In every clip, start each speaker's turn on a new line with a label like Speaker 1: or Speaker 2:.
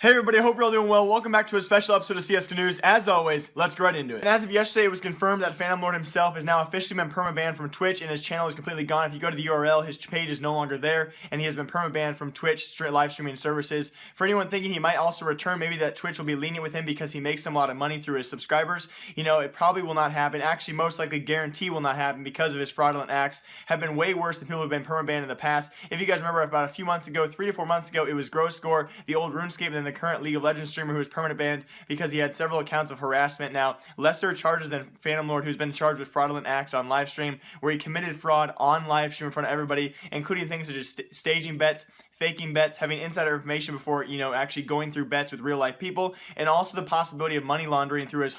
Speaker 1: Hey everybody, I hope you're all doing well. Welcome back to a special episode of CSGO News. As always, let's get right into it. And as of yesterday, it was confirmed that PhantomL0rd himself has now officially been perma-banned from Twitch, and his channel is completely gone. If you go to the URL, his page is no longer there, and he has been perma-banned from Twitch live streaming services. For anyone thinking he might also return, maybe that Twitch will be lenient with him because he makes them a lot of money through his subscribers. You know, it probably will not happen. Actually, most likely guarantee will not happen because of his fraudulent acts have been way worse than people who have been perma-banned in the past. If you guys remember, about a few months ago, 3 to 4 months ago, it was Grosscore, the old RuneScape, and then the current League of Legends streamer who was permanent banned because he had several accounts of harassment. Now, lesser charges than PhantomL0rd, who's been charged with fraudulent acts on live stream, where he committed fraud on live stream in front of everybody, including things such as staging bets, faking bets, having insider information before, actually going through bets with real life people, and also the possibility of money laundering through his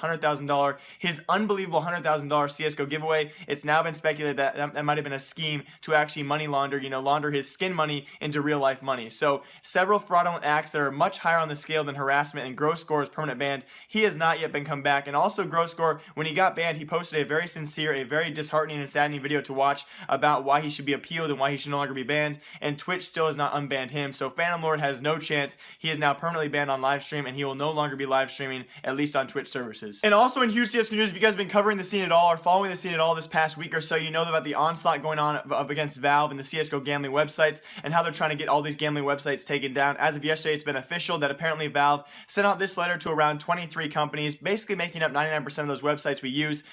Speaker 1: his unbelievable $100,000 CSGO giveaway. It's now been speculated that that might have been a scheme to actually money launder, launder his skin money into real life money. So several fraudulent acts that are much higher on the scale than harassment, and Grosscore is permanent banned. He has not yet been come back. And also Grosscore, when he got banned, he posted a very sincere, a very disheartening and saddening video to watch about why he should be appealed and why he should no longer be banned, and Twitch still has not unbanned him. So PhantomL0rd has no chance. He is now permanently banned on live stream, and he will no longer be live streaming, at least on Twitch services. And also in huge CSGO news, if you guys have been covering the scene at all or following the scene at all this past week or so, you know about the onslaught going on up against Valve and the CSGO gambling websites, and how they're trying to get all these gambling websites taken down. As of yesterday, it's been official that apparently Valve sent out this letter to around 23 companies, basically making up 99% of those websites we use.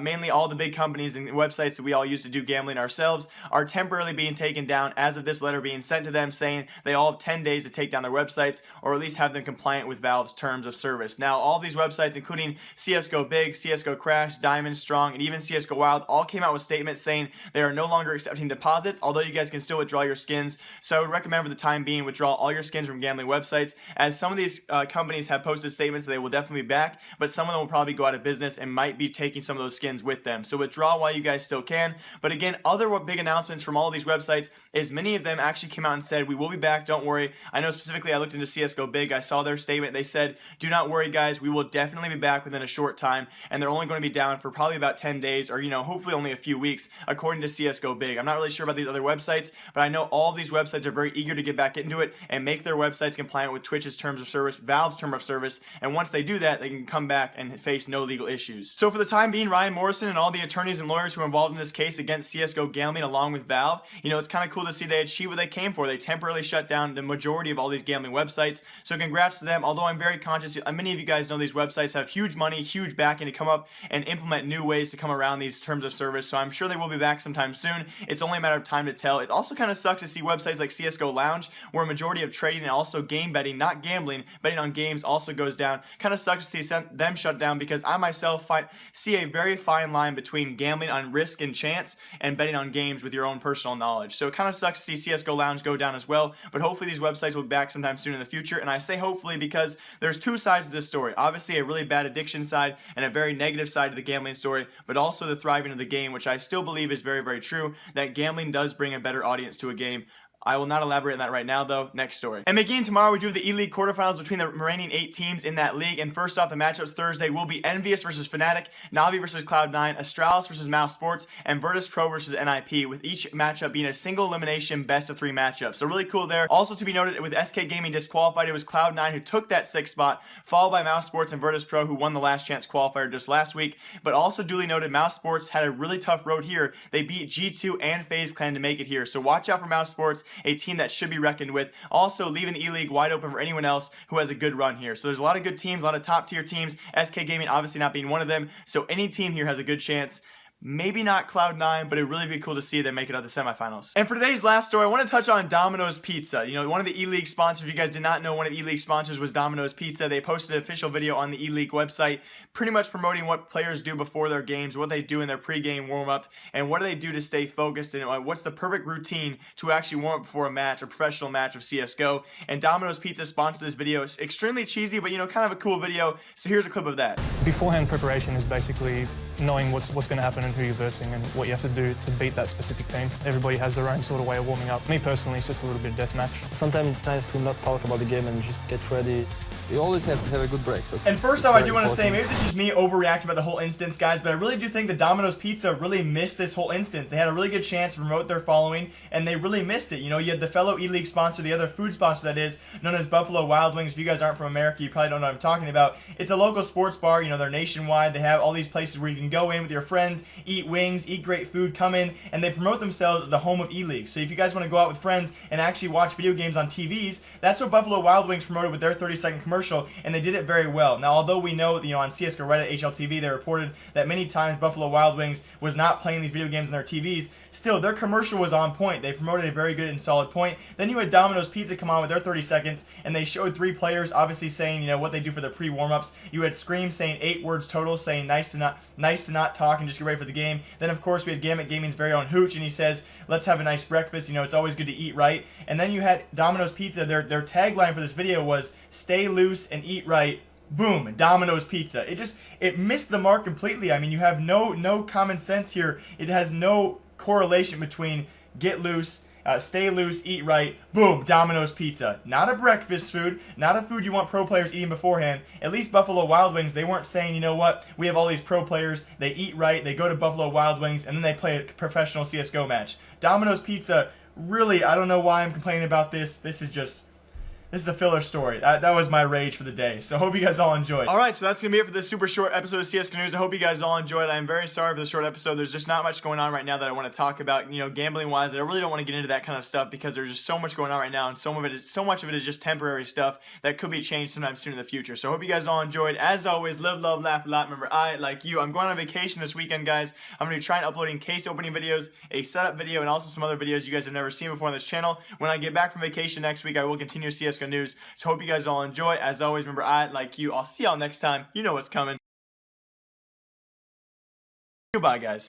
Speaker 1: Mainly all the big companies and websites that we all use to do gambling ourselves are temporarily being taken down as of this letter being sent to them, saying they all have 10 days to take down their websites, or at least have them compliant with Valve's terms of service. Now, all these websites, including CSGO Big, CSGO Crash, Diamond, Strong, and even CSGO Wild, all came out with statements saying they are no longer accepting deposits, although you guys can still withdraw your skins. So I would recommend for the time being withdraw all your skins from gambling websites, as some of these companies have posted statements that they will definitely be back, but some of them will probably go out of business and might be taking some of those skins with them. So withdraw while you guys still can. But again, other big announcements from all of these websites is many of them actually came out and said, we will be back, don't worry. I know specifically I looked into CSGO Big, I saw their statement, they said, do not worry guys, we will definitely be back within a short time, and they're only going to be down for probably about 10 days, or hopefully only a few weeks, according to CSGO Big. I'm not really sure about these other websites, but I know all of these websites are very eager to get back into it and make their websites compliant with Twitch's terms of service, Valve's term of service, and once they do that, they can come back and face no legal issues. So for the time being, Ryan Morrison and all the attorneys and lawyers who are involved in this case against CSGO gambling along with Valve, it's kind of cool to see they achieved what they came for. They temporarily shut down the majority of all these gambling websites, so congrats to them. Although I'm very conscious, many of you guys know these websites have huge money, huge backing to come up and implement new ways to come around these terms of service, so I'm sure they will be back sometime soon. It's only a matter of time to tell. It also kind of sucks to see websites like CSGO Lounge, where a majority of trading and also game betting, not gambling, betting on games also goes down. Kind of sucks to see them shut down, because I myself see a very fine line between gambling on risk and chance and betting on games with your own personal knowledge. So it kind of sucks to see CSGO Lounge go down as well, but hopefully these websites will be back sometime soon in the future. And I say hopefully because there's two sides to this story. Obviously a really bad addiction side and a very negative side to the gambling story, but also the thriving of the game, which I still believe is very, very true, that gambling does bring a better audience to a game. I will not elaborate on that right now, though. Next story. And beginning tomorrow, we do the Eleague quarterfinals between the remaining 8 teams in that league. And first off, the matchups Thursday will be Envious versus Fnatic, Navi versus Cloud9, Astralis versus Mouse Sports, and Virtus Pro versus NIP, with each matchup being a single elimination best of 3 matchup. So really cool there. Also to be noted, with SK Gaming disqualified, it was Cloud9 who took that 6th spot, followed by Mouse Sports and Virtus Pro, who won the last chance qualifier just last week. But also duly noted, Mouse Sports had a really tough road here. They beat G2 and FaZe Clan to make it here. So watch out for Mouse Sports, a team that should be reckoned with. Also leaving the E-League wide open for anyone else who has a good run here. So there's a lot of good teams, a lot of top tier teams, SK Gaming obviously not being one of them. So any team here has a good chance. Maybe not Cloud9, but it'd really be cool to see them make it out of the semifinals. And for today's last story, I want to touch on Domino's Pizza. One of the E-League sponsors, if you guys did not know, one of the E-League sponsors was Domino's Pizza. They posted an official video on the E-League website, pretty much promoting what players do before their games, what they do in their pre-game warm-up, and what do they do to stay focused, and what's the perfect routine to actually warm up before a match, a professional match of CSGO. And Domino's Pizza sponsored this video. It's extremely cheesy, but kind of a cool video. So here's a clip of that.
Speaker 2: Beforehand preparation is basically knowing what's going to happen and who you're versing and what you have to do to beat that specific team. Everybody has their own sort of way of warming up. Me personally, it's just a little bit of deathmatch.
Speaker 3: Sometimes it's nice to not talk about the game and just get ready You always have to have a good breakfast.
Speaker 1: And first
Speaker 3: It's
Speaker 1: off, I
Speaker 3: very
Speaker 1: do want to say,
Speaker 3: important.
Speaker 1: maybe this is just me overreacting about the whole instance, guys, but I really do think the Domino's Pizza really missed this whole instance. They had a really good chance to promote their following, and they really missed it. You know, you had the fellow Eleague sponsor, the other food sponsor that is, known as Buffalo Wild Wings. If you guys aren't from America, you probably don't know what I'm talking about. It's a local sports bar. You know, they're nationwide. They have all these places where you can go in with your friends, eat wings, eat great food, come in, and they promote themselves as the home of Eleague. So if you guys want to go out with friends and actually watch video games on TVs, that's what Buffalo Wild Wings promoted with their 30-second commercial, and they did it very well. Now, although we know, you know, on CSGO Reddit, HLTV, they reported that many times Buffalo Wild Wings was not playing these video games on their TVs, still, their commercial was on point. They promoted a very good and solid point. Then you had Domino's Pizza come on with their 30 seconds, and they showed 3 players, obviously saying, you know, what they do for their pre-warm-ups. You had Scream saying 8 words total, saying nice to not talk and just get ready for the game. Then, of course, we had Gamut Gaming's very own Hooch, and he says, let's have a nice breakfast. You know, it's always good to eat right. And then you had Domino's Pizza. Their tagline for this video was, stay loose and eat right. Boom, Domino's Pizza. It missed the mark completely. I mean, you have no common sense here. It has no correlation between get loose, stay loose, eat right, boom, Domino's Pizza. Not a breakfast food, not a food you want pro players eating beforehand. At least Buffalo Wild Wings, they weren't saying, you know what, we have all these pro players, they eat right, they go to Buffalo Wild Wings, and then they play a professional CSGO match. Domino's Pizza, really, I don't know why I'm complaining about this. This is a filler story. That was my rage for the day. So hope you guys all enjoyed. Alright, so that's going to be it for this super short episode of CSGO News. I hope you guys all enjoyed. I'm very sorry for the short episode. There's just not much going on right now that I want to talk about, you know, gambling wise. I really don't want to get into that kind of stuff because there's just so much going on right now, and so much of it is just temporary stuff that could be changed sometime soon in the future. So I hope you guys all enjoyed. As always, live, love, laugh a lot. Remember, I, like you, I'm going on vacation this weekend, guys. I'm going to be trying uploading case opening videos, a setup video, and also some other videos you guys have never seen before on this channel. When I get back from vacation next week, I will continue CSGO News. So hope you guys all enjoy. As always, remember, I, like you, I'll see y'all next time. You know what's coming. Goodbye, guys.